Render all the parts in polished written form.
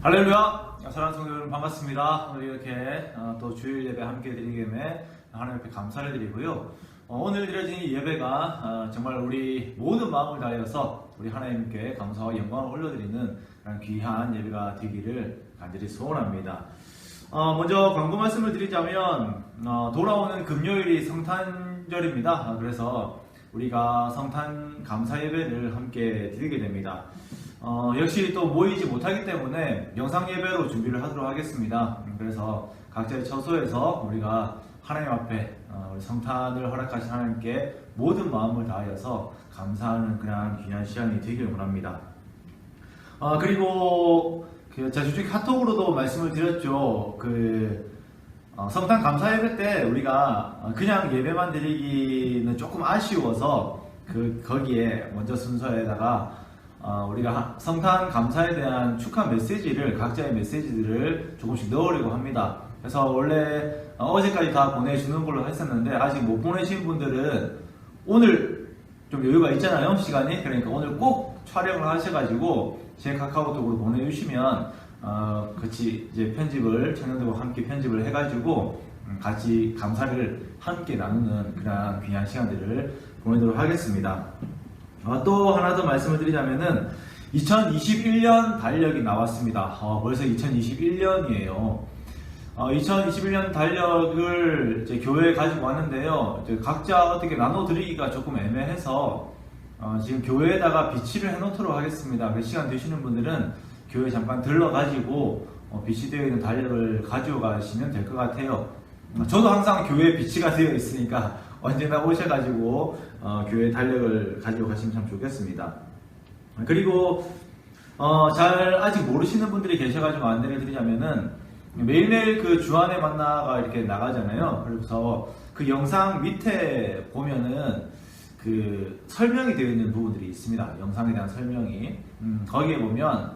할렐루야! 사랑하는 성도 여러분 반갑습니다. 오늘 이렇게 또 주일 예배 함께 드리기 위해 하나님 앞에 감사를 드리고요. 오늘 드려진 이 예배가 정말 우리 모든 마음을 다하여서 우리 하나님께 감사와 영광을 올려드리는 그런 귀한 예배가 되기를 간절히 소원합니다. 먼저 광고 말씀을 드리자면 돌아오는 금요일이 성탄절입니다. 그래서 우리가 성탄 감사 예배를 함께 드리게 됩니다. 역시 또 모이지 못하기 때문에 영상 예배로 준비를 하도록 하겠습니다. 그래서 각자의 처소에서 우리가 하나님 앞에 우리 성탄을 허락하신 하나님께 모든 마음을 다하여서 감사하는 그런 귀한 시간이 되기를 원합니다. 그리고 제가 솔직히 카톡으로도 말씀을 드렸죠. 성탄 감사 예배 때 우리가 그냥 예배만 드리기는 조금 아쉬워서 거기에 먼저 순서에다가 우리가 성탄 감사에 대한 축하 메시지를 각자의 메시지들을 조금씩 넣으려고 합니다. 그래서 원래 어제까지 다 보내주는 걸로 했었는데 아직 못 보내신 분들은 오늘 좀 여유가 있잖아요, 시간이. 그러니까 오늘 꼭 촬영을 하셔가지고 제 카카오톡으로 보내주시면 같이 이제 편집을 청년들과 함께 편집을 해가지고 같이 감사를 함께 나누는 그런 귀한 시간들을 보내도록 하겠습니다. 또 하나 더 말씀을 드리자면은 2021년 달력이 나왔습니다. 벌써 2021년이에요. 2021년 달력을 이제 교회에 가지고 왔는데요. 이제 각자 어떻게 나눠드리기가 조금 애매해서 지금 교회에다가 비치를 해놓도록 하겠습니다. 그 시간 되시는 분들은 교회 잠깐 들러가지고 비치되어 있는 달력을 가지고 가시면 될 것 같아요. 저도 항상 교회에 비치가 되어 있으니까 언제나 오셔가지고 교회 달력을 가지고 가시면 참 좋겠습니다. 그리고 잘 아직 모르시는 분들이 계셔가지고 안내를 드리자면은 매일매일 그 주안의 만나가 이렇게 나가잖아요. 그래서 그 영상 밑에 보면은 그 설명이 되어 있는 부분들이 있습니다. 영상에 대한 설명이 거기에 보면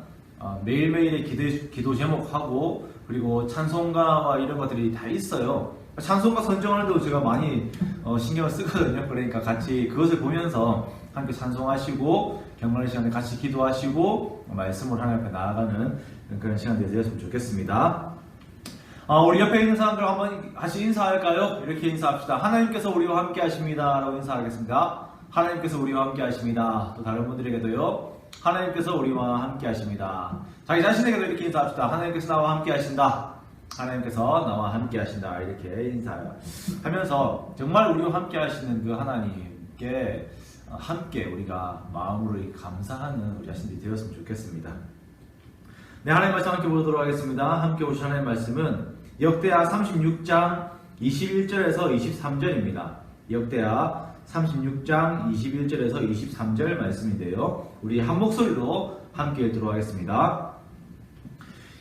매일매일의 기도 제목하고 그리고 찬송가와 이런 것들이 다 있어요. 찬송가 선정할 때도 제가 많이 신경을 쓰거든요. 그러니까 같이 그것을 보면서 함께 찬송하시고 경건의 시간에 같이 기도하시고 말씀을 하나님 앞에 나아가는 그런 시간들이 되었으면 좋겠습니다. 우리 옆에 있는 사람들 한번 같이 인사할까요? 이렇게 인사합시다. 하나님께서 우리와 함께 하십니다 라고 인사하겠습니다. 하나님께서 우리와 함께 하십니다. 또 다른 분들에게도요. 하나님께서 우리와 함께 하십니다. 자기 자신에게도 이렇게 인사합시다. 하나님께서 나와 함께 하신다. 하나님께서 나와 함께 하신다. 이렇게 인사하면서 정말 우리와 함께 하시는 그 하나님께 함께 우리가 마음으로 감사하는 우리 자신들이 되었으면 좋겠습니다. 네, 하나님 말씀 함께 보도록 하겠습니다. 함께 오신 하나님 말씀은 역대하 36장 21절에서 23절입니다. 역대하 36장 21절에서 23절 말씀인데요. 우리 한 목소리로 함께 읽도록 하겠습니다.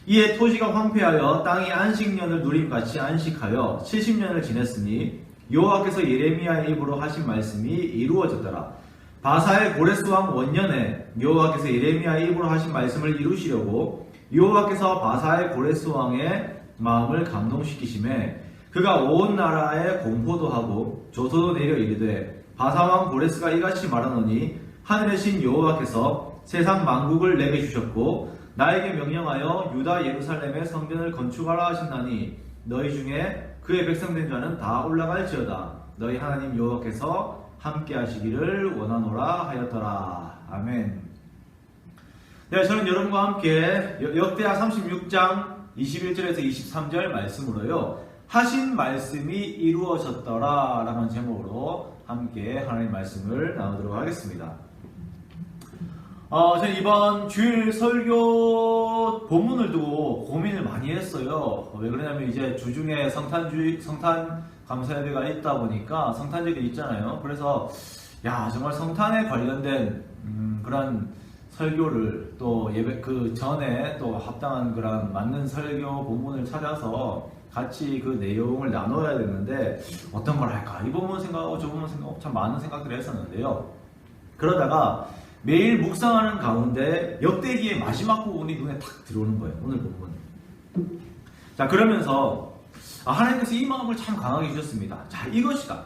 이에 토지가 황폐하여 땅이 안식년을 누림같이 안식하여 70년을 지냈으니 여호와께서 예레미야의 입으로 하신 말씀이 이루어졌더라. 바사의 고레스 왕 원년에 여호와께서 예레미야의 입으로 하신 말씀을 이루시려고 여호와께서 바사의 고레스 왕의 마음을 감동시키심에 그가 온 나라에 공포도 하고 조소도 내려 이르되 바사 왕 고레스가 이같이 말하노니 하늘의 신 여호와께서 세상 만국을 내게 주셨고 나에게 명령하여 유다 예루살렘의 성전을 건축하라 하신다니 너희 중에 그의 백성된 자는 다 올라갈지어다. 너희 하나님 여호와께서 함께 하시기를 원하노라 하였더라. 아멘. 네, 저는 여러분과 함께 역대하 36장 21절에서 23절 말씀으로요. 하신 말씀이 이루어졌더라 라는 제목으로 함께 하나님의 말씀을 나누도록 하겠습니다. 저는 이번 주일 설교 본문을 두고 고민을 많이 했어요. 왜 그러냐면 이제 주중에 성탄 감사 예배가 있다 보니까 성탄절이 있잖아요. 그래서 정말 성탄에 관련된 그런 설교를 또 예배 그 전에 또 합당한 그런 맞는 설교 본문을 찾아서 같이 그 내용을 나눠야 되는데 어떤 걸 할까? 이 부분 생각하고 저 부분 생각하고 참 많은 생각들을 했었는데요. 그러다가 매일 묵상하는 가운데 역대기의 마지막 부분이 눈에 탁 들어오는 거예요. 오늘 본문. 자, 그러면서 하나님께서 이 마음을 참 강하게 주셨습니다. 자, 이것이다.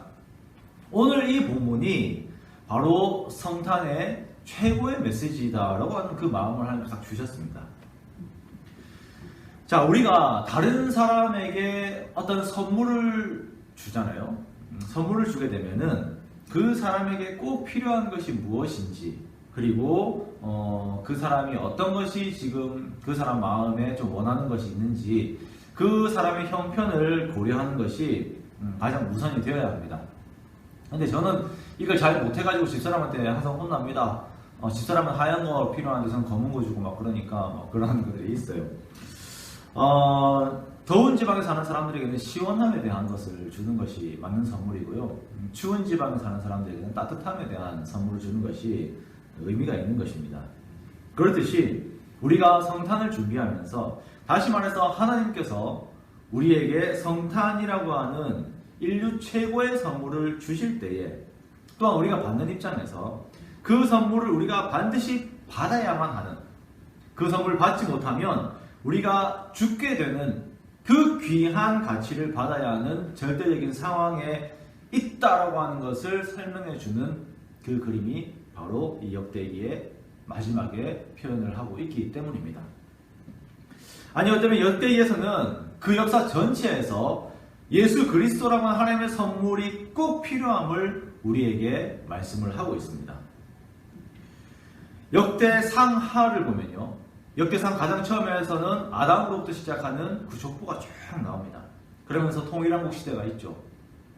오늘 이 본문이 바로 성탄의 최고의 메시지다라고 하는 그 마음을 하나님께서 딱 주셨습니다. 자, 우리가 다른 사람에게 어떤 선물을 주잖아요. 선물을 주게 되면은 그 사람에게 꼭 필요한 것이 무엇인지, 그리고 그 사람이 어떤 것이 지금 그 사람 마음에 좀 원하는 것이 있는지, 그 사람의 형편을 고려하는 것이 가장 우선이 되어야 합니다. 근데 저는 이걸 잘 못해가지고 집사람한테 항상 혼납니다. 집사람은 하얀 거 필요한데 저는 검은 거 주고 막 그러니까 막 그런 것들이 있어요. 더운 지방에 사는 사람들에게는 시원함에 대한 것을 주는 것이 맞는 선물이고요. 추운 지방에 사는 사람들에게는 따뜻함에 대한 선물을 주는 것이 의미가 있는 것입니다. 그렇듯이 우리가 성탄을 준비하면서, 다시 말해서 하나님께서 우리에게 성탄이라고 하는 인류 최고의 선물을 주실 때에, 또한 우리가 받는 입장에서 그 선물을 우리가 반드시 받아야만 하는, 그 선물을 받지 못하면 우리가 죽게 되는 그 귀한 가치를 받아야 하는 절대적인 상황에 있다라고 하는 것을 설명해 주는 그 그림이 바로 이 역대기의 마지막에 표현을 하고 있기 때문입니다. 아니, 어쩌면 역대기에서는 그 역사 전체에서 예수 그리스도라고 하는 하나님의 선물이 꼭 필요함을 우리에게 말씀을 하고 있습니다. 역대상하를 보면요, 역대상 가장 처음에서는 아담으로부터 시작하는 그 족보가 쭉 나옵니다. 그러면서 통일왕국 시대가 있죠.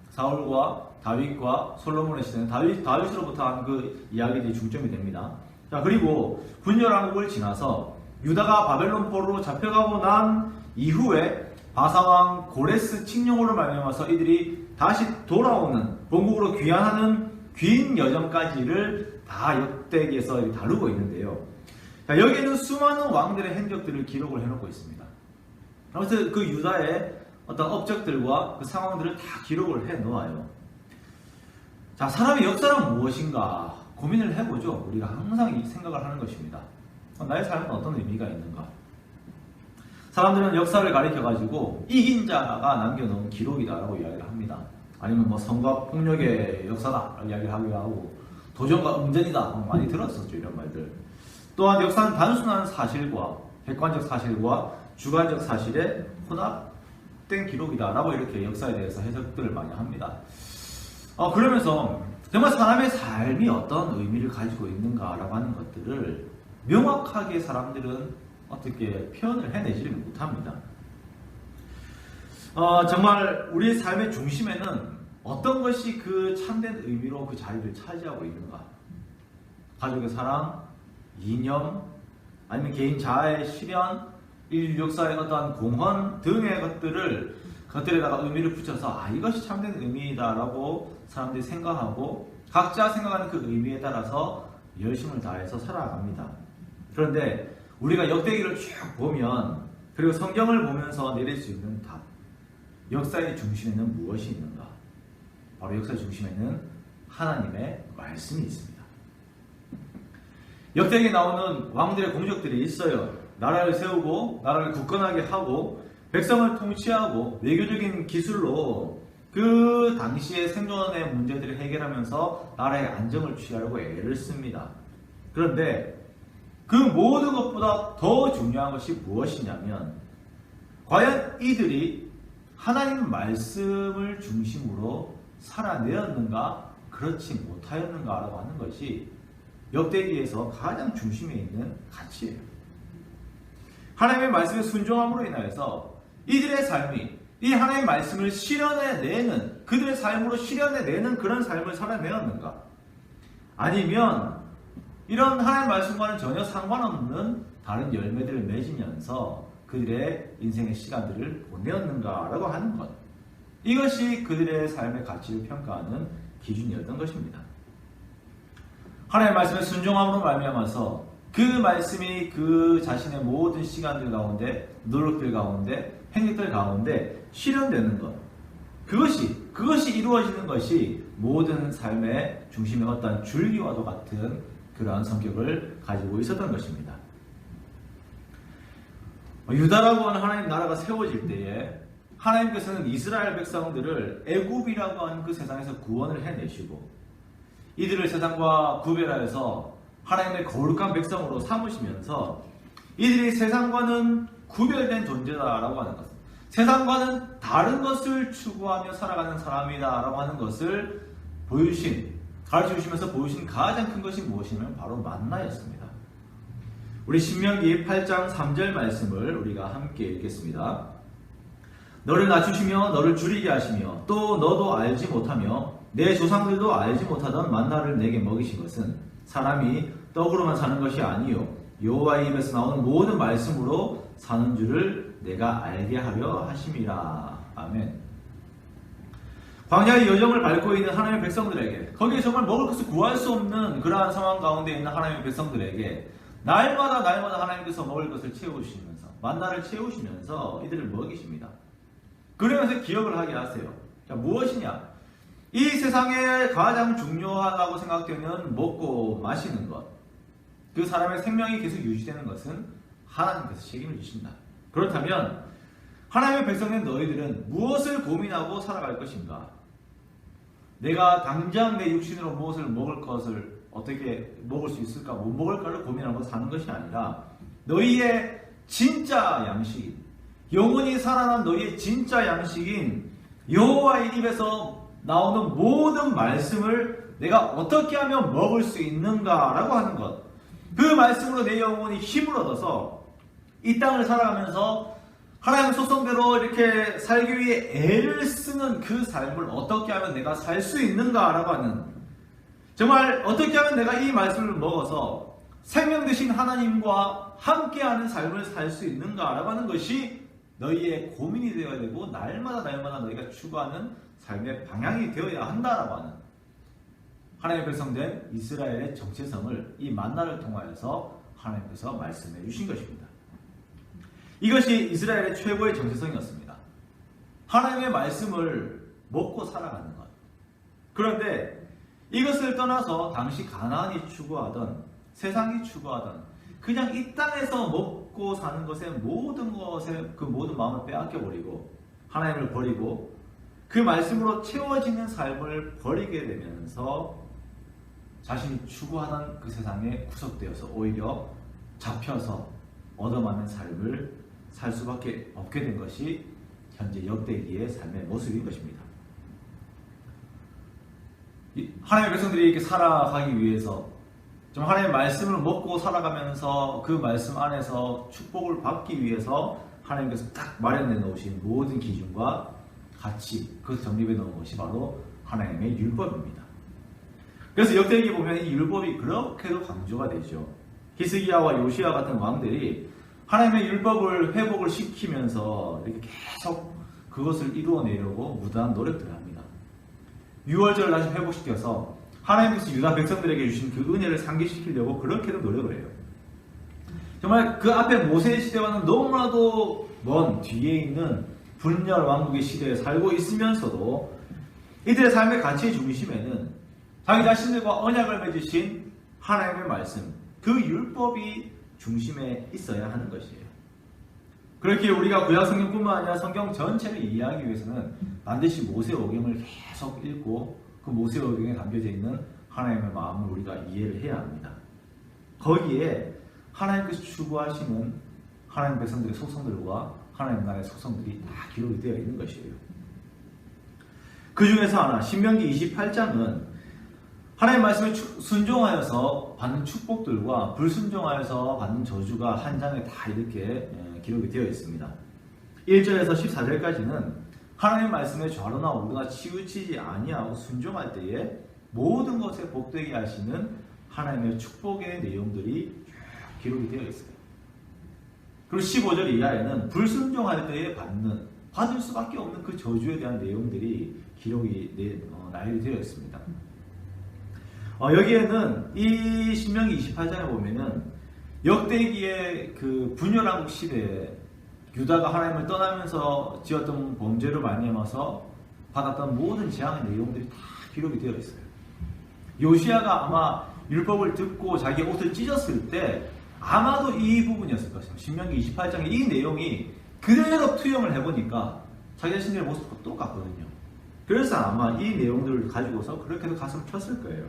사울과 다윗과 솔로몬의 시대는 다윗으로부터 한 그 이야기들이 중점이 됩니다. 자, 그리고 분열왕국을 지나서 유다가 바벨론 포로로 잡혀가고 난 이후에 바사왕 고레스 칙령으로 말미암아서 이들이 다시 돌아오는, 본국으로 귀환하는 긴 여정까지를 다 역대기에서 다루고 있는데요. 자, 여기에는 수많은 왕들의 행적들을 기록을 해놓고 있습니다. 그래서 그 유다의 어떤 업적들과 그 상황들을 다 기록을 해놓아요. 자, 사람의 역사란 무엇인가 고민을 해보죠. 우리가 항상 이 생각을 하는 것입니다. 나의 삶은 어떤 의미가 있는가? 사람들은 역사를 가리켜가지고 이긴 자가 남겨놓은 기록이다라고 이야기를 합니다. 아니면 뭐 성과 폭력의 역사다 이야기를 하기도 하고, 도전과 응전이다 많이 들었었죠, 이런 말들. 또한 역사는 단순한 사실과 객관적 사실과 주관적 사실의 혼합된 기록이다라고 이렇게 역사에 대해서 해석들을 많이 합니다. 그러면서 정말 사람의 삶이 어떤 의미를 가지고 있는가라고 하는 것들을 명확하게 사람들은 어떻게 표현을 해내지를 못합니다. 정말 우리의 삶의 중심에는 어떤 것이 그 참된 의미로 그 자리를 차지하고 있는가? 가족의 사랑, 이념, 아니면 개인 자아의 실현, 인류 역사의 어떠한 공헌 등의 것들에다가 의미를 붙여서 이것이 참된 의미다라고 사람들이 생각하고 각자 생각하는 그 의미에 따라서 열심을 다해서 살아갑니다. 그런데 우리가 역대기를 쭉 보면, 그리고 성경을 보면서 내릴 수 있는 답, 역사의 중심에는 무엇이 있는가? 바로 역사의 중심에는 하나님의 말씀이 있습니다. 역대기에 나오는 왕들의 공적들이 있어요. 나라를 세우고 나라를 굳건하게 하고 백성을 통치하고 외교적인 기술로 그 당시의 생존의 문제들을 해결하면서 나라의 안정을 취하려고 애를 씁니다. 그런데 그 모든 것보다 더 중요한 것이 무엇이냐면, 과연 이들이 하나님 말씀을 중심으로 살아내었는가, 그렇지 못하였는가라고 하는 것이 역대기에서 가장 중심에 있는 가치예요. 하나님의 말씀에 순종함으로 인하여서 이들의 삶이 이 하나님의 말씀을 실현해내는, 그들의 삶으로 실현해내는 그런 삶을 살아내었는가? 아니면 이런 하나님의 말씀과는 전혀 상관없는 다른 열매들을 맺으면서 그들의 인생의 시간들을 보내었는가라고 하는 것, 이것이 그들의 삶의 가치를 평가하는 기준이었던 것입니다. 하나님의 말씀에 순종함으로 말미암아서 그 말씀이 그 자신의 모든 시간들 가운데, 노력들 가운데, 행위들 가운데 실현되는 것, 그것이 이루어지는 것이 모든 삶의 중심의 어떤 줄기와도 같은 그러한 성격을 가지고 있었던 것입니다. 유다라고 하는 하나님 나라가 세워질 때에 하나님께서는 이스라엘 백성들을 애굽이라고 하는 그 세상에서 구원을 해내시고 이들을 세상과 구별하여서 하나님의 거룩한 백성으로 삼으시면서 이들이 세상과는 구별된 존재다라고 하는 것은 세상과는 다른 것을 추구하며 살아가는 사람이다라고 하는 것을 가르쳐 주시면서 보여주신 가장 큰 것이 무엇이냐면 바로 만나였습니다. 우리 신명기 8장 3절 말씀을 우리가 함께 읽겠습니다. 너를 낮추시며 너를 줄이게 하시며 또 너도 알지 못하며 내 조상들도 알지 못하던 만나를 내게 먹이신 것은 사람이 떡으로만 사는 것이 아니요 여호와의 입에서 나오는 모든 말씀으로 사는 줄을 내가 알게 하려 하심이라. 아멘. 광야의 여정을 밟고 있는 하나님의 백성들에게, 거기에 정말 먹을 것을 구할 수 없는 그러한 상황 가운데 있는 하나님의 백성들에게 날마다 하나님께서 먹을 것을 채우시면서, 만나를 채우시면서 이들을 먹이십니다. 그러면서 기억을 하게 하세요. 자, 무엇이냐? 이 세상에 가장 중요하다고 생각되는 먹고 마시는 것, 그 사람의 생명이 계속 유지되는 것은 하나님께서 책임을 지신다. 그렇다면 하나님의 백성인 너희들은 무엇을 고민하고 살아갈 것인가? 내가 당장 내 육신으로 무엇을 먹을 것을 어떻게 먹을 수 있을까, 못 먹을까를 고민하고 사는 것이 아니라 너희의 진짜 양식인, 영원히 살아난 너희의 진짜 양식인 여호와의 입에서 나오는 모든 말씀을 내가 어떻게 하면 먹을 수 있는가라고 하는 것, 그 말씀으로 내 영혼이 힘을 얻어서 이 땅을 살아가면서 하나님의 속성대로 이렇게 살기 위해 애를 쓰는 그 삶을 어떻게 하면 내가 살 수 있는가라고 하는, 정말 어떻게 하면 내가 이 말씀을 먹어서 생명 되신 하나님과 함께하는 삶을 살 수 있는가라고 하는 것이 너희의 고민이 되어야 되고 날마다 너희가 추구하는 삶의 방향이 되어야 한다라고 하는 하나님의 백성된 이스라엘의 정체성을 이 만나를 통하여서 하나님께서 말씀해 주신 것입니다. 이것이 이스라엘의 최고의 정체성이었습니다. 하나님의 말씀을 먹고 살아가는 것. 그런데 이것을 떠나서 당시 가나안이 추구하던, 세상이 추구하던 그냥 이 땅에서 먹고 사는 것에 모든 마음을 빼앗겨버리고 하나님을 버리고 그 말씀으로 채워지는 삶을 버리게 되면서 자신이 추구하던 그 세상에 구속되어서 오히려 잡혀서 얻어맞는 삶을 살 수밖에 없게 된 것이 현재 역대기의 삶의 모습인 것입니다. 하나님의 백성들이 이렇게 살아가기 위해서 좀 하나님의 말씀을 먹고 살아가면서 그 말씀 안에서 축복을 받기 위해서 하나님께서 딱 마련해 놓으신 모든 기준과 가치, 그것을 정립해 놓은 것이 바로 하나님의 율법입니다. 그래서 역대기에 보면 이 율법이 그렇게도 강조가 되죠. 히스기야와 요시야 같은 왕들이 하나님의 율법을 회복을 시키면서 이렇게 계속 그것을 이루어내려고 무단한 노력들을 합니다. 유월절을 다시 회복시켜서 하나님께서 유다 백성들에게 주신 그 은혜를 상기시키려고 그렇게도 노력을 해요. 정말 그 앞에 모세의 시대와는 너무나도 먼 뒤에 있는 분열 왕국의 시대에 살고 있으면서도 이들의 삶의 가치의 중심에는 자기 자신들과 언약을 맺으신 하나님의 말씀, 그 율법이 중심에 있어야 하는 것이에요. 그렇게 우리가 구약 성경뿐만 아니라 성경 전체를 이해하기 위해서는 반드시 모세오경을 계속 읽고 그 모세오경에 담겨져 있는 하나님의 마음을 우리가 이해를 해야 합니다. 거기에 하나님께서 추구하시는 하나님 백성들의 속성들과 하나님 나라의 속성들이 다 기록이 되어 있는 것이에요. 그 중에서 하나, 신명기 28장은 하나님 말씀에 순종하여서 받는 축복들과 불순종하여서 받는 저주가 한 장에 다 이렇게 기록이 되어 있습니다. 1절에서 14절까지는 하나님 말씀에 좌로나 우로나 치우치지 아니하고 순종할 때에 모든 것에 복되게 하시는 하나님의 축복의 내용들이 기록이 되어 있어요. 그리고 15절 이하에는 불순종할 때에 받을 수밖에 없는 그 저주에 대한 내용들이 기록이 나열이 되어 있습니다. 여기에는 이 신명기 28장에 보면은 역대기의 그 분열왕국 시대에 유다가 하나님을 떠나면서 지었던 범죄로 말미암아서 받았던 모든 재앙의 내용들이 다 기록이 되어 있어요. 요시야가 아마 율법을 듣고 자기 옷을 찢었을 때 아마도 이 부분이었을 것입니다. 신명기 28장의 이 내용이 그대로 투영을 해보니까 자기 자신의 모습과 똑같거든요. 그래서 아마 이 내용들을 가지고서 그렇게도 가슴을 쳤을 거예요.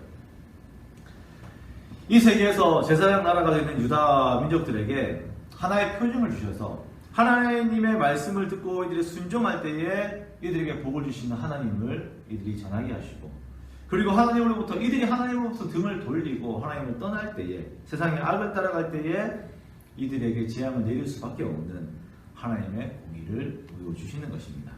이 세계에서 제사장 나라가 되는 유다 민족들에게 하나의 표징을 주셔서 하나님의 말씀을 듣고 이들이 순종할 때에 이들에게 복을 주시는 하나님을 이들이 전하게 하시고, 그리고 이들이 하나님으로부터 등을 돌리고 하나님을 떠날 때에, 세상의 악을 따라갈 때에 이들에게 재앙을 내릴 수밖에 없는 하나님의 공의를 보여주시는 것입니다.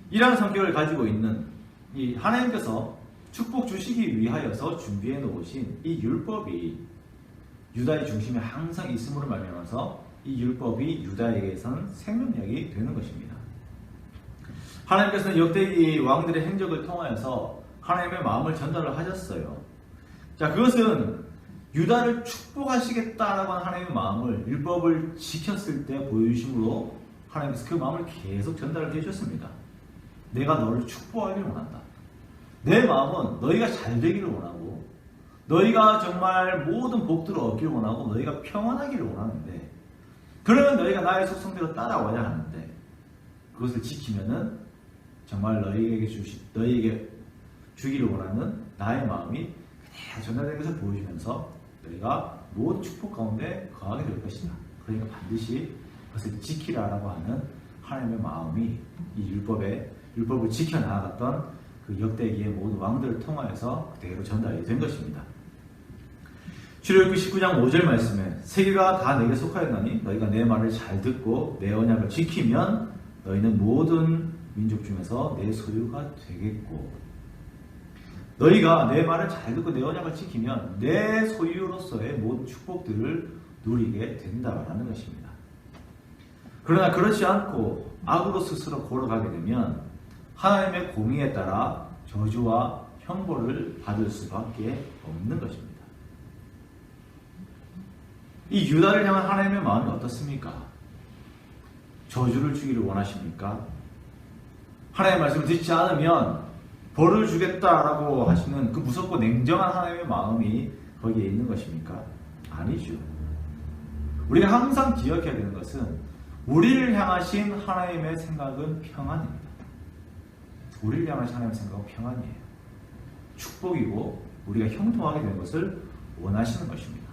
이러한 성격을 가지고 있는 이 하나님께서 축복 주시기 위하여서 준비해 놓으신 이 율법이 유다의 중심에 항상 있음으로 말미암아서 이 율법이 유다에게선 생명력이 되는 것입니다. 하나님께서는 역대기 왕들의 행적을 통하여서 하나님의 마음을 전달을 하셨어요. 자, 그것은 유다를 축복하시겠다라고 하는 하나님의 마음을 율법을 지켰을 때 보여주심으로 하나님께서 그 마음을 계속 전달을 해주셨습니다. 내가 너를 축복하기를 원한다. 내 마음은 너희가 잘 되기를 원하고, 너희가 정말 모든 복들을 얻기를 원하고, 너희가 평안하기를 원하는데, 그러면 너희가 나의 속성대로 따라와야 하는데, 그것을 지키면은 정말 너희에게 주기를 원하는 나의 마음이 그대로 전달된 것을 보여주면서 너희가 모든 축복 가운데 거하게 될 것이다. 그러니까 반드시 그것을 지키라라고 하는 하나님의 마음이 이 율법을 지켜나갔던 그 역대기의 모든 왕들을 통하여서 그대로 전달이 된 것입니다. 출애굽기 19장 5절 말씀에 세계가 다 내게 속하였나니 너희가 내 말을 잘 듣고 내 언약을 지키면 너희는 모든 민족 중에서 내 소유가 되겠고, 너희가 내 말을 잘 듣고 내 언약을 지키면 내 소유로서의 모든 축복들을 누리게 된다라는 것입니다. 그러나 그렇지 않고 악으로 스스로 걸어가게 되면 하나님의 공의에 따라 저주와 형벌을 받을 수밖에 없는 것입니다. 이 유다를 향한 하나님의 마음이 어떻습니까? 저주를 주기를 원하십니까? 하나님의 말씀을 듣지 않으면 벌을 주겠다라고 하시는 그 무섭고 냉정한 하나님의 마음이 거기에 있는 것입니까? 아니죠. 우리가 항상 기억해야 되는 것은 우리를 향하신 하나님의 생각은 평안입니다. 우리를 향하신 하나님의 생각은 평안이에요. 축복이고 우리가 형통하게 되는 것을 원하시는 것입니다.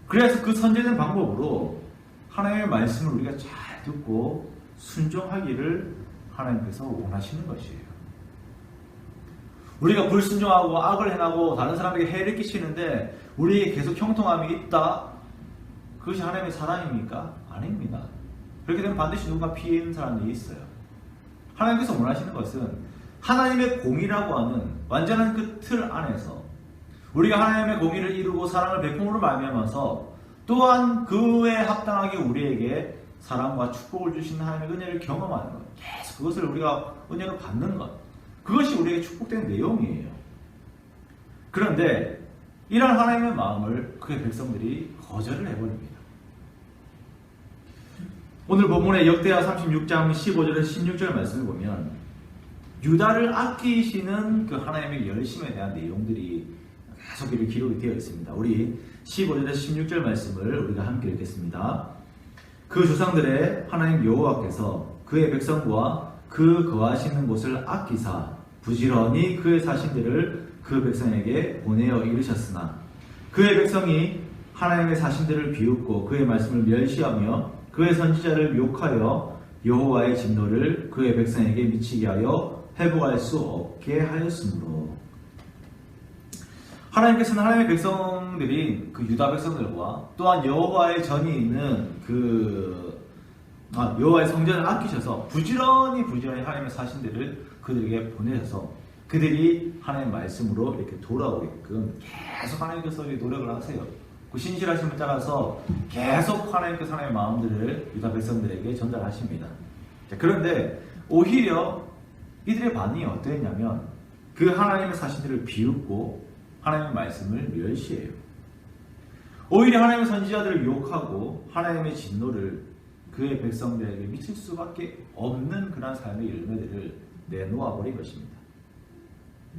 그래서 그 선제된 방법으로 하나님의 말씀을 우리가 잘 듣고 순종하기를 하나님께서 원하시는 것이에요. 우리가 불순종하고 악을 행하고 다른 사람에게 해를 끼치는데 우리에게 계속 형통함이 있다? 그것이 하나님의 사랑입니까? 아닙니다. 그렇게 되면 반드시 누군가 피해 있는 사람들이 있어요. 하나님께서 원하시는 것은 하나님의 공의라고 하는 완전한 그 틀 안에서 우리가 하나님의 공의를 이루고 사랑을 베품으로 말미암아서 또한 그에 합당하게 우리에게 사랑과 축복을 주시는 하나님의 은혜를 경험하는 것, 계속 그것을 우리가 은혜로 받는 것, 그것이 우리에게 축복된 내용이에요. 그런데 이런 하나님의 마음을 그의 백성들이 거절을 해버립니다. 오늘 본문의 역대하 36장 15절에서 16절 말씀을 보면 유다를 아끼시는 그 하나님의 열심에 대한 내용들이 계속 이렇게 기록이 되어 있습니다. 우리 15절에서 16절 말씀을 우리가 함께 읽겠습니다. 그 조상들의 하나님 여호와께서 그의 백성과 그 거하시는 곳을 아끼사 부지런히 그의 사신들을 그 백성에게 보내어 이르셨으나 그의 백성이 하나님의 사신들을 비웃고 그의 말씀을 멸시하며 그의 선지자를 욕하여 여호와의 진노를 그의 백성에게 미치게 하여 회복할 수 없게 하였으므로, 하나님께서는 하나님의 백성들이 그 유다 백성들과 또한 여호와의 전이 있는 여호와의 성전을 아끼셔서 부지런히 하나님의 사신들을 그들에게 보내셔서 그들이 하나님의 말씀으로 이렇게 돌아오게끔 계속 하나님께서 노력을 하세요. 그 신실하심을 따라서 계속 하나님께서 하나님의 마음들을 유다 백성들에게 전달하십니다. 자, 그런데 오히려 이들의 반응이 어떠했냐면 그 하나님의 사신들을 비웃고 하나님의 말씀을 멸시해요. 오히려 하나님의 선지자들을 욕하고 하나님의 진노를 그의 백성들에게 미칠 수밖에 없는 그런 삶의 열매들을 내놓아 버린 것입니다.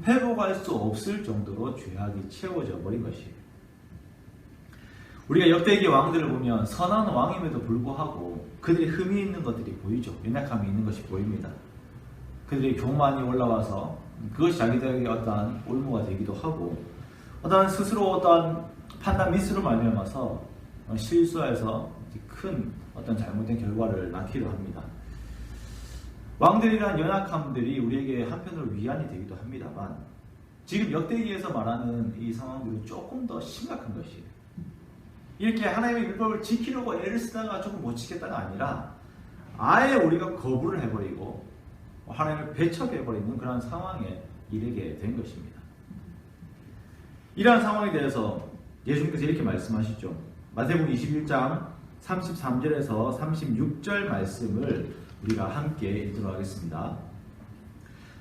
회복할 수 없을 정도로 죄악이 채워져 버린 것이에요. 우리가 역대기 왕들을 보면 선한 왕임에도 불구하고 그들이 흠이 있는 것들이 보이죠. 연약함이 있는 것이 보입니다. 그들이 교만이 올라와서 그것이 자기들에게 어떠한 올무가 되기도 하고 스스로 어떠한 판단 미스로 말미암아서 실수해서 큰 어떤 잘못된 결과를 낳기도 합니다. 왕들이란 연약함들이 우리에게 한편으로 위안이 되기도 합니다만 지금 역대기에서 말하는 이 상황들은 조금 더 심각한 것이에요. 이렇게 하나님의 율법을 지키려고 애를 쓰다가 조금 못 지켰다가 아니라 아예 우리가 거부를 해버리고 하나님을 배척해버리는 그런 상황에 이르게 된 것입니다. 이러한 상황에 대해서 예수님께서 이렇게 말씀하시죠. 마태복음 21장 33절에서 36절 말씀을 우리가 함께 읽도록 하겠습니다.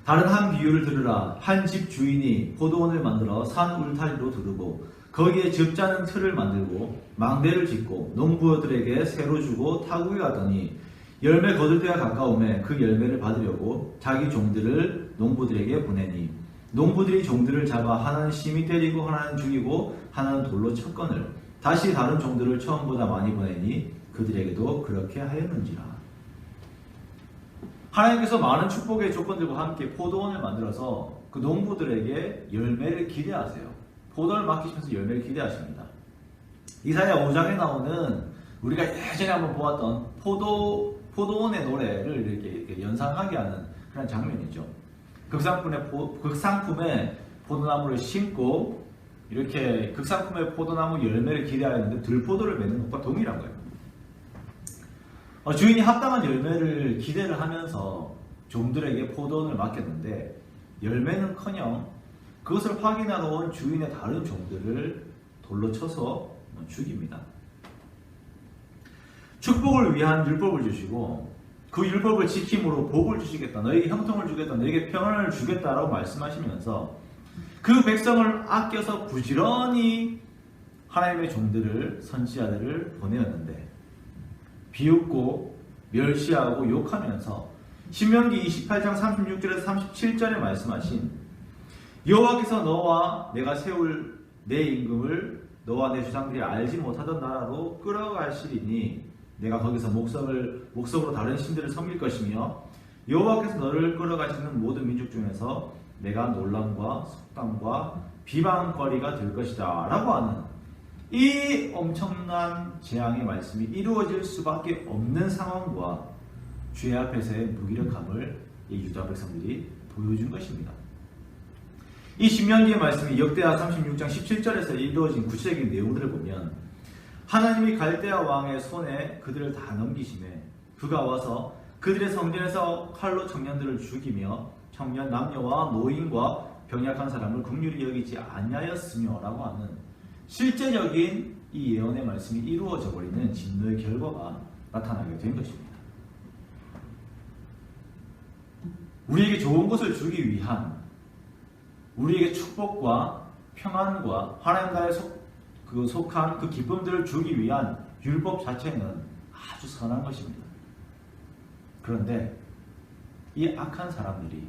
다른 한 비유를 들으라. 한 집 주인이 포도원을 만들어 산 울타리로 두르고 거기에 즙자는 틀을 만들고 망대를 짓고 농부들에게 새로 주고 타국에 가더니 열매 거둘 때가 가까우매 그 열매를 받으려고 자기 종들을 농부들에게 보내니 농부들이 종들을 잡아 하나는 심히 때리고 하나는 죽이고 하나는 돌로 쳤거늘 다시 다른 종들을 처음보다 많이 보내니 그들에게도 그렇게 하였는지라. 하나님께서 많은 축복의 조건들과 함께 포도원을 만들어서 그 농부들에게 열매를 기대하세요. 포도를 맡기시면서 열매를 기대하십니다. 이사야 5장에 나오는 우리가 예전에 한번 보았던 포도원의 노래를 이렇게 연상하게 하는 그런 장면이죠. 극상품에 포도나무를 심고 이렇게 극상품의 포도나무 열매를 기대하였는데 들포도를 맺는 것과 동일한 거예요. 주인이 합당한 열매를 기대를 하면서 종들에게 포도원을 맡겼는데 열매는커녕 그것을 확인하러 온 주인의 다른 종들을 돌로 쳐서 죽입니다. 축복을 위한 율법을 주시고 그 율법을 지킴으로 복을 주시겠다, 너에게 형통을 주겠다, 너에게 평안을 주겠다라고 말씀하시면서 그 백성을 아껴서 부지런히 하나님의 종들을, 선지자들을 보내었는데 비웃고 멸시하고 욕하면서 신명기 28장 36절에서 37절에 말씀하신 여호와께서 너와 내가 세울 내 임금을 너와 내 조상들이 알지 못하던 나라로 끌어가시리니 내가 거기서 목석으로 다른 신들을 섬길 것이며 여호와께서 너를 끌어가시는 모든 민족 중에서 내가 논란과 속담과 비방거리가 될 것이다 라고 하는 이 엄청난 재앙의 말씀이 이루어질 수밖에 없는 상황과 죄 앞에서의 무기력함을 이 유다 백성들이 보여준 것입니다. 이 신명기의 말씀이 역대하 36장 17절에서 이루어진 구체적인 내용들을 보면 하나님이 갈대아 왕의 손에 그들을 다 넘기심에 그가 와서 그들의 성전에서 칼로 청년들을 죽이며 청년 남녀와 노인과 병약한 사람을 긍휼히 여기지 아니하였으며 라고 하는 실제적인 이 예언의 말씀이 이루어져 버리는 진노의 결과가 나타나게 된 것입니다. 우리에게 좋은 것을 주기 위한, 우리에게 축복과 평안과 하나님 나라에 속한 그 기쁨들을 주기 위한 율법 자체는 아주 선한 것입니다. 그런데 이 악한 사람들이,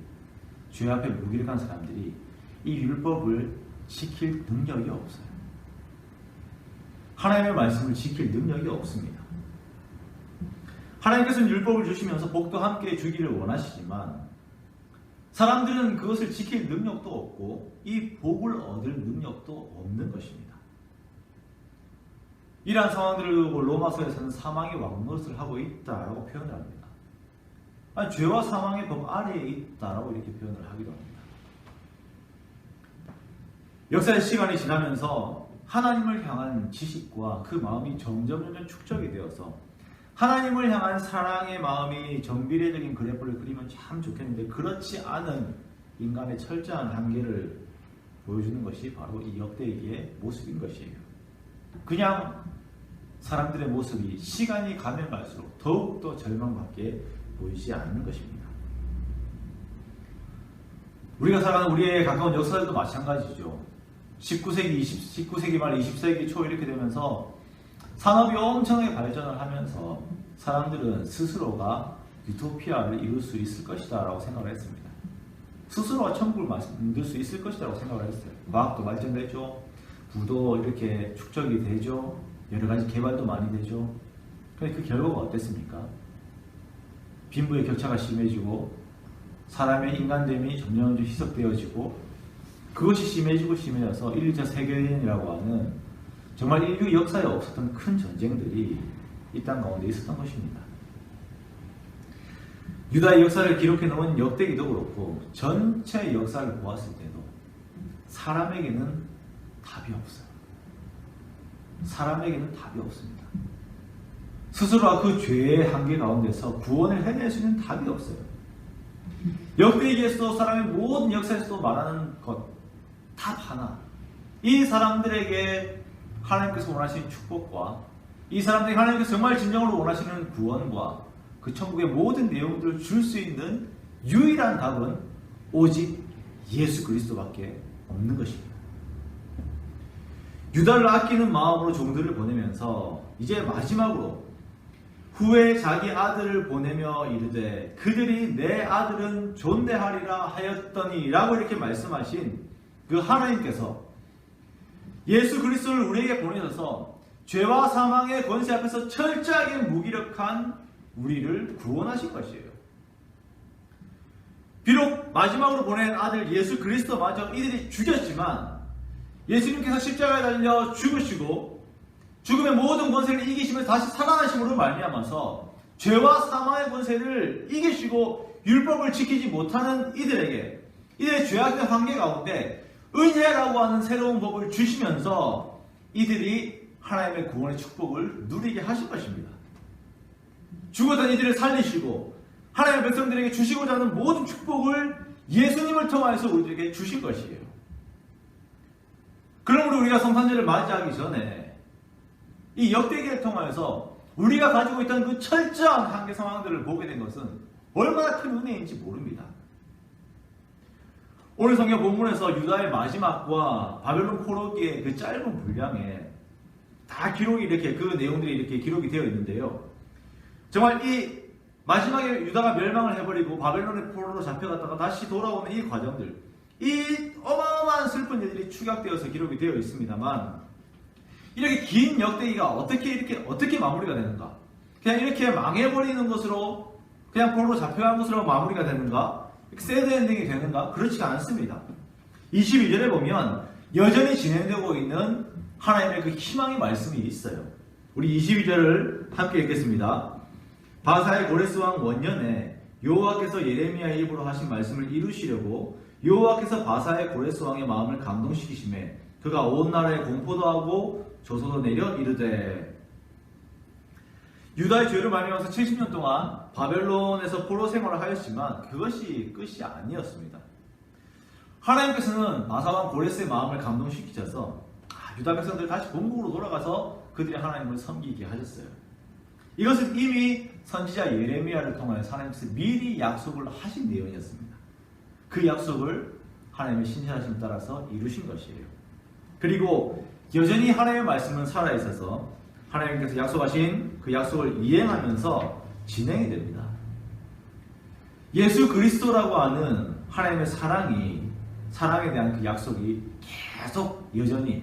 죄 앞에 무기력한 사람들이 이 율법을 지킬 능력이 없어요. 하나님의 말씀을 지킬 능력이 없습니다. 하나님께서는 율법을 주시면서 복도 함께 주기를 원하시지만 사람들은 그것을 지킬 능력도 없고 이 복을 얻을 능력도 없는 것입니다. 이러한 상황들을 로마서에서는 사망의 왕노릇을 하고 있다라고 표현을 합니다. 아니, 죄와 사망의 법 아래에 있다라고 이렇게 표현을 하기도 합니다. 역사의 시간이 지나면서 하나님을 향한 지식과 그 마음이 점점 축적이 되어서 하나님을 향한 사랑의 마음이 정비례적인 그래프를 그리면 참 좋겠는데 그렇지 않은 인간의 철저한 한계를 보여주는 것이 바로 이 역대기의 모습인 것이에요. 그냥 사람들의 모습이 시간이 가면 갈수록 더욱더 절망밖에 보이지 않는 것입니다. 우리가 살아가는 우리의 가까운 역사들도 마찬가지죠. 19세기 말 20세기 초 이렇게 되면서 산업이 엄청나게 발전을 하면서 사람들은 스스로가 유토피아를 이룰 수 있을 것이다 라고 생각을 했습니다. 스스로가 천국을 만들 수 있을 것이다 라고 생각을 했어요. 과학도 발전되죠. 부도 이렇게 축적이 되죠. 여러 가지 개발도 많이 되죠. 그런데 그 결과가 어땠습니까? 빈부의 격차가 심해지고 사람의 인간됨이 점점 희석되어지고 그것이 심해져서 1, 2차 세계대전이라고 하는 정말 인류 역사에 없었던 큰 전쟁들이 이 땅 가운데 있었던 것입니다. 유다의 역사를 기록해 놓은 역대기도 그렇고 전체 역사를 보았을 때도 사람에게는 답이 없어요. 사람에게는 답이 없습니다. 스스로가 그 죄의 한계 가운데서 구원을 해낼 수 있는 답이 없어요. 역대기에서도 사람의 모든 역사에서도 말하는 것, 답 하나. 이 사람들에게 하나님께서 원하시는 축복과 이 사람들이 하나님께서 정말 진정으로 원하시는 구원과 그 천국의 모든 내용들을 줄 수 있는 유일한 답은 오직 예수 그리스도밖에 없는 것입니다. 유다를 아끼는 마음으로 종들을 보내면서 이제 마지막으로 후에 자기 아들을 보내며 이르되 그들이 내 아들은 존대하리라 하였더니 라고 이렇게 말씀하신 그 하나님께서 예수 그리스도를 우리에게 보내셔서 죄와 사망의 권세 앞에서 철저하게 무기력한 우리를 구원하신 것이에요. 비록 마지막으로 보낸 아들 예수 그리스도마저 이들이 죽였지만 예수님께서 십자가에 달려 죽으시고 죽음의 모든 권세를 이기시면서 다시 살아나심으로 말미암아서 죄와 사망의 권세를 이기시고 율법을 지키지 못하는 이들에게 이들의 죄악된 관계 가운데 은혜라고 하는 새로운 법을 주시면서 이들이 하나님의 구원의 축복을 누리게 하신 것입니다. 죽었던 이들을 살리시고 하나님의 백성들에게 주시고자 하는 모든 축복을 예수님을 통하여서 우리에게 주신 것이에요. 그러므로 우리가 성탄절을 맞이하기 전에 이 역대기를 통하여서 우리가 가지고 있던 그 철저한 한계 상황들을 보게 된 것은 얼마나 큰 은혜인지 모릅니다. 오늘 성경 본문에서 유다의 마지막과 바벨론 포로기의 그 짧은 분량에 다 기록이 이렇게 그 내용들이 이렇게 기록이 되어 있는데요. 정말 이 마지막에 유다가 멸망을 해버리고 바벨론의 포로로 잡혀갔다가 다시 돌아오는 이 과정들, 이 어마어마한 슬픈 일들이 축약되어서 기록이 되어 있습니다만 이렇게 긴 역대기가 어떻게 마무리가 되는가? 그냥 이렇게 망해버리는 것으로 그냥 포로로 잡혀간 것으로 마무리가 되는가? 새드 엔딩이 되는가? 그렇지가 않습니다. 22절에 보면 여전히 진행되고 있는 하나님의 그 희망의 말씀이 있어요. 우리 22절을 함께 읽겠습니다. 바사의 고레스 왕 원년에 여호와께서 예레미야의 입으로 하신 말씀을 이루시려고 여호와께서 바사의 고레스 왕의 마음을 감동시키심에 그가 온 나라에 공포도 하고 조소도 내려 이르되 유다의 죄를 말미암아서 70년 동안 바벨론에서 포로 생활을 하였지만 그것이 끝이 아니었습니다. 하나님께서는 바사왕 고레스의 마음을 감동시키셔서 유다 백성들 다시 본국으로 돌아가서 그들이 하나님을 섬기게 하셨어요. 이것은 이미 선지자 예레미야를 통하여 하나님께서 미리 약속을 하신 내용이었습니다. 그 약속을 하나님의 신실하심에 따라서 이루신 것이에요. 그리고 여전히 하나님의 말씀은 살아있어서 하나님께서 약속하신 그 약속을 이행하면서 진행이 됩니다. 예수 그리스도라고 하는 하나님의 사랑에 대한 그 약속이 계속 여전히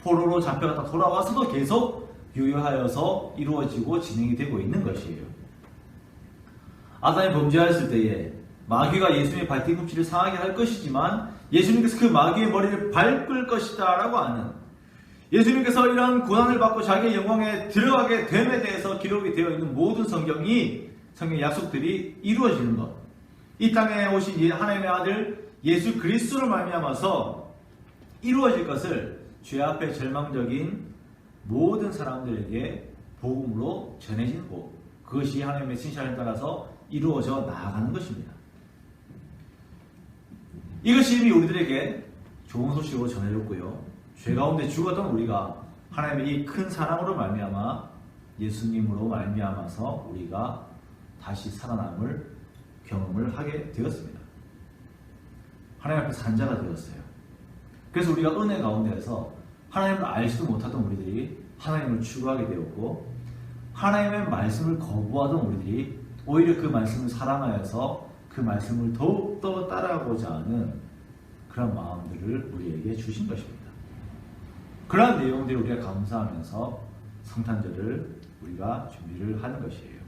포로로 잡혀갔다 돌아와서도 계속 유효하여서 이루어지고 진행이 되고 있는 것이에요. 아담이 범죄하였을 때에 마귀가 예수님의 발뒤꿈치를 상하게 할 것이지만 예수님께서 그 마귀의 머리를 밟을 것이다 라고 하는 예수님께서 이러한 고난을 받고 자기의 영광에 들어가게 됨에 대해서 기록이 되어 있는 모든 성경의 약속들이 이루어지는 것, 이 땅에 오신 하나님의 아들 예수 그리스도를 말미암아서 이루어질 것을 죄 앞에 절망적인 모든 사람들에게 복음으로 전해지고 그것이 하나님의 신실함에 따라서 이루어져 나아가는 것입니다. 이것이 이미 우리들에게 좋은 소식으로 전해졌고요. 죄 가운데 죽었던 우리가 하나님의 이 큰 사랑으로 말미암아 예수님으로 말미암아서 우리가 다시 살아남을 경험을 하게 되었습니다. 하나님 앞에서 한 자가 되었어요. 그래서 우리가 은혜 가운데에서 하나님을 알지도 못하던 우리들이 하나님을 추구하게 되었고 하나님의 말씀을 거부하던 우리들이 오히려 그 말씀을 사랑하여서 그 말씀을 더욱더 따라가고자 하는 그런 마음들을 우리에게 주신 것입니다. 그러한 내용들을 우리가 감사하면서 성탄절을 우리가 준비를 하는 것이에요.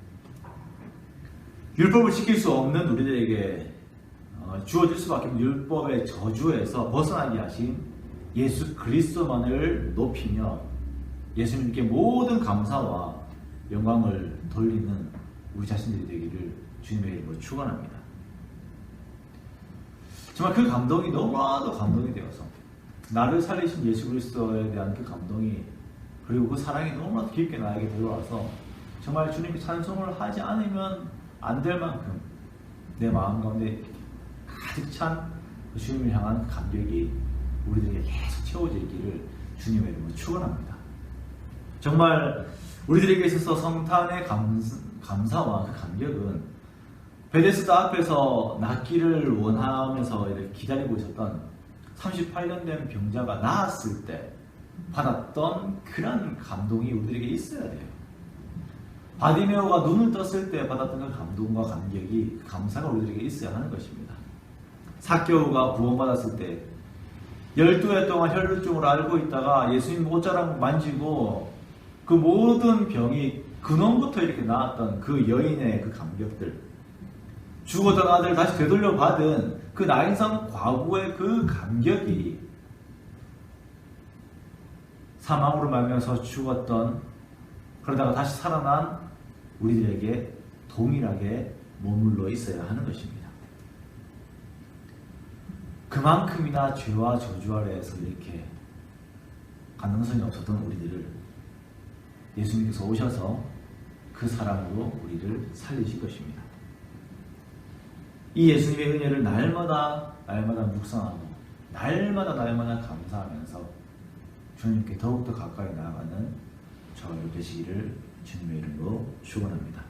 율법을 지킬 수 없는 우리들에게 주어질 수밖에 없는 율법의 저주에서 벗어나게 하신 예수 그리스도만을 높이며 예수님께 모든 감사와 영광을 돌리는 우리 자신들이 되기를 주님의 이름으로 축원합니다. 정말 그 감동이 너무나도 감동이 되어서 나를 살리신 예수 그리스도에 대한 그 감동이 그리고 그 사랑이 너무나도 깊게 나에게 들어와서 정말 주님이 찬송을 하지 않으면 안 될 만큼 내 마음 가운데 가득 찬 주님을 향한 감격이 우리들에게 계속 채워져 있기를 주님의 이름으로 축원합니다. 정말 우리들에게 있어서 성탄의 감사와 그 감격은 베데스다 앞에서 낫기를 원하면서 이렇게 기다리고 있었던 38년 된 병자가 나았을 때 받았던 그런 감동이 우리들에게 있어야 돼요. 바디메오가 눈을 떴을 때 받았던 그 감동과 감격이, 감사가 우리들에게 있어야 하는 것입니다. 삭개오가 구원받았을 때 12해 동안 혈루증을 앓고 있다가 예수님 옷자락 만지고 그 모든 병이 근원부터 이렇게 나았던 그 여인의 그 감격들, 죽었던 아들 다시 되돌려 받은 그 나인성 과부의 그 감격이 사망으로 말미암아서 죽었던, 그러다가 다시 살아난 우리들에게 동일하게 머물러 있어야 하는 것입니다. 그만큼이나 죄와 저주 아래에서 이렇게 가능성이 없었던 우리들을 예수님께서 오셔서 그 사랑으로 우리를 살리실 것입니다. 이 예수님의 은혜를 날마다 묵상하고 날마다 감사하면서 주님께 더욱더 가까이 나아가는 저와 여러분 되시기를 주님의 이름으로 축원합니다.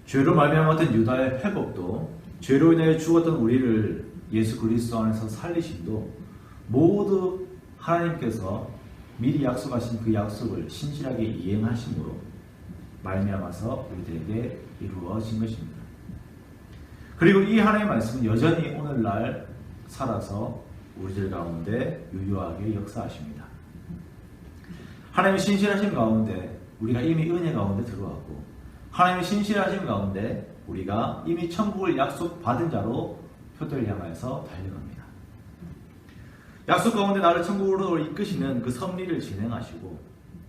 죄로 말미암았던 유다의 회복도, 죄로 인해 죽었던 우리를 예수 그리스도 안에서 살리심도 모두 하나님께서 미리 약속하신 그 약속을 신실하게 이행하심으로 말미암아서 우리들에게 이루어진 것입니다. 그리고 이 하나님의 말씀은 여전히 오늘날 살아서 우리들 가운데 유효하게 역사하십니다. 하나님의 신실하심 가운데 우리가 이미 은혜 가운데 들어왔고, 하나님의 신실하심 가운데 우리가 이미 천국을 약속받은 자로 표대를 향해서 달려갑니다. 약속 가운데 나를 천국으로 이끄시는 그 섭리를 진행하시고,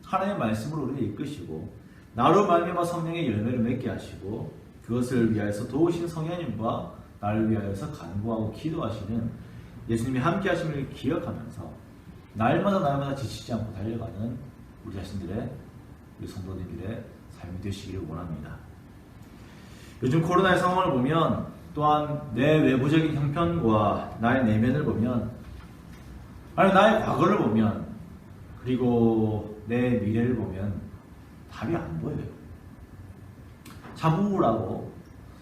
하나님의 말씀으로 우리를 이끄시고, 나로 말미암아 성령의 열매를 맺게 하시고, 그것을 위하여서 도우신 성령님과 나를 위하여서 간구하고 기도하시는 예수님이 함께 하심을 기억하면서 날마다 지치지 않고 달려가는 우리 자신들의, 우리 성도들의 삶이 되시기를 원합니다. 요즘 코로나의 상황을 보면, 또한 내 외부적인 형편과 나의 내면을 보면, 아니 나의 과거를 보면, 그리고 내 미래를 보면 답이 안 보여요. 참 우울하고,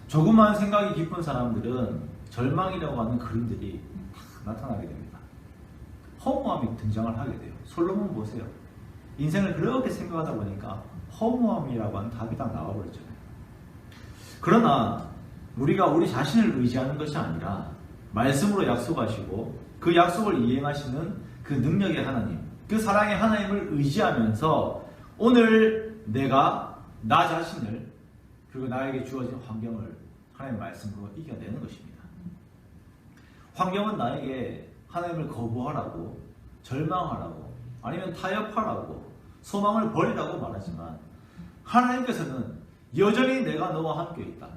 조그만 생각이 깊은 사람들은 절망이라고 하는 그림들이 나타나게 됩니다. 허무함이 등장을 하게 돼요. 솔로몬 보세요. 인생을 그렇게 생각하다 보니까 허무함이라고 하는 답이 딱 나와버렸잖아요. 그러나 우리가 우리 자신을 의지하는 것이 아니라 말씀으로 약속하시고 그 약속을 이행하시는 그 능력의 하나님, 그 사랑의 하나님을 의지하면서 오늘 내가 나 자신을, 그리고 나에게 주어진 환경을 하나님의 말씀으로 이겨내는 것입니다. 환경은 나에게 하나님을 거부하라고, 절망하라고, 아니면 타협하라고, 소망을 버리라고 말하지만, 하나님께서는 여전히 내가 너와 함께 있다.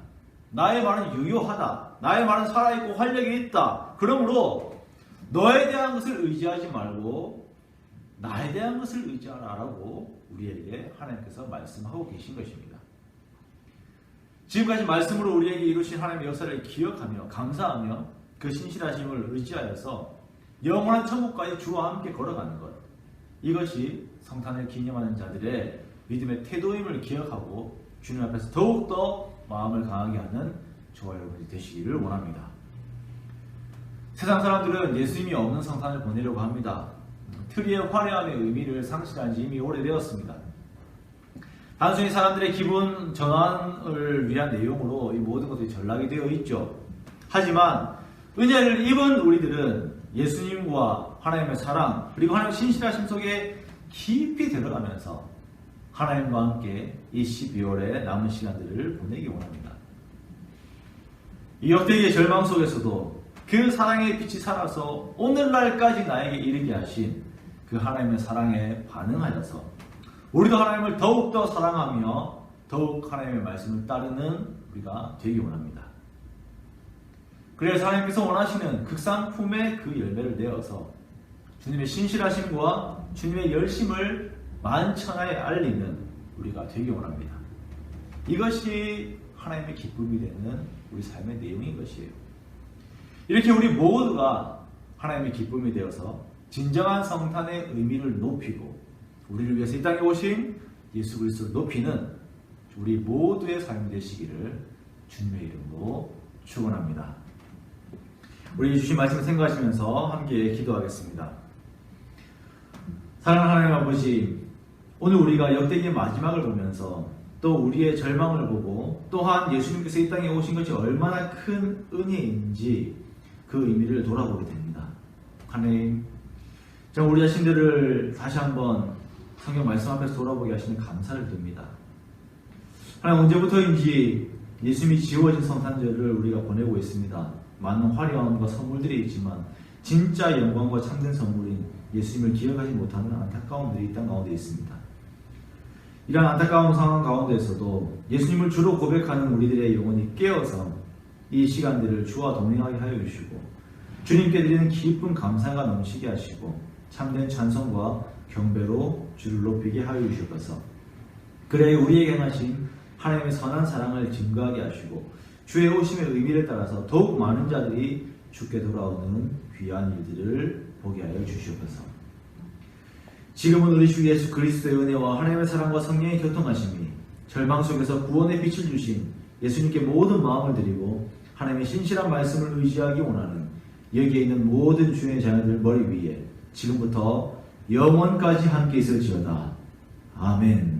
나의 말은 유효하다. 나의 말은 살아있고 활력이 있다. 그러므로 너에 대한 것을 의지하지 말고 나에 대한 것을 의지하라라고 우리에게 하나님께서 말씀하고 계신 것입니다. 지금까지 말씀으로 우리에게 이루신 하나님의 역사를 기억하며 감사하며 그 신실하심을 의지하여서 영원한 천국까지 주와 함께 걸어가는 것, 이것이 성탄을 기념하는 자들의 믿음의 태도임을 기억하고 주님 앞에서 더욱더 마음을 강하게 하는 저와 여러분이 되시기를 원합니다. 세상 사람들은 예수님이 없는 성탄을 보내려고 합니다. 트리의 화려함의 의미를 상실한 지 이미 오래되었습니다. 단순히 사람들의 기분 전환을 위한 내용으로 이 모든 것들이 전락이 되어 있죠. 하지만 은혜를 입은 우리들은 예수님과 하나님의 사랑, 그리고 하나님의 신실하심 속에 깊이 들어가면서 하나님과 함께 이 12월의 남은 시간들을 보내기 원합니다. 이 역대기의 절망 속에서도 그 사랑의 빛이 살아서 오늘날까지 나에게 이르게 하신 그 하나님의 사랑에 반응하여서 우리도 하나님을 더욱더 사랑하며 더욱 하나님의 말씀을 따르는 우리가 되기 원합니다. 그래서 하나님께서 원하시는 극상품의 그 열매를 내어서 주님의 신실하심과 주님의 열심을 만천하에 알리는 우리가 되기 원합니다. 이것이 하나님의 기쁨이 되는 우리 삶의 내용인 것이에요. 이렇게 우리 모두가 하나님의 기쁨이 되어서 진정한 성탄의 의미를 높이고 우리를 위해서 이 땅에 오신 예수 그리스도를 높이는 우리 모두의 삶이 되시기를 주님의 이름으로 축원합니다. 우리 주신 말씀을 생각하시면서 함께 기도하겠습니다. 사랑하는 하나님 아버지, 오늘 우리가 역대기의 마지막을 보면서 또 우리의 절망을 보고 또한 예수님께서 이 땅에 오신 것이 얼마나 큰 은혜인지 그 의미를 돌아보게 됩니다. 하나님, 정말 우리 자신들을 다시 한번 성경 말씀 앞에서 돌아보게 하시는 감사를 드립니다. 하나님, 언제부터인지 예수님이 지어진 성탄절을 우리가 보내고 있습니다. 많은 화려함과 선물들이 있지만 진짜 영광과 참된 선물인 예수님을 기억하지 못하는 안타까움들이 이 땅 가운데 있습니다. 이러한 안타까운 상황 가운데서도 예수님을 주로 고백하는 우리들의 영혼이 깨어서 이 시간들을 주와 동행하게 하여 주시고 주님께 드리는 기쁨 감사가 넘치게 하시고 참된 찬송과 경배로 주를 높이게 하여 주시옵소서. 그래 우리에게 행하신 하나님의 선한 사랑을 증거하게 하시고 주의 오심의 의미를 따라서 더욱 많은 자들이 주께 돌아오는 귀한 일들을 보게 하여 주시옵소서. 지금은 우리 주 예수 그리스도의 은혜와 하나님의 사랑과 성령의 교통하심이 절망 속에서 구원의 빛을 주신 예수님께 모든 마음을 드리고 하나님의 신실한 말씀을 의지하기 원하는 여기에 있는 모든 주의 자녀들 머리 위에 지금부터 영원까지 함께 있을지어다. 아멘.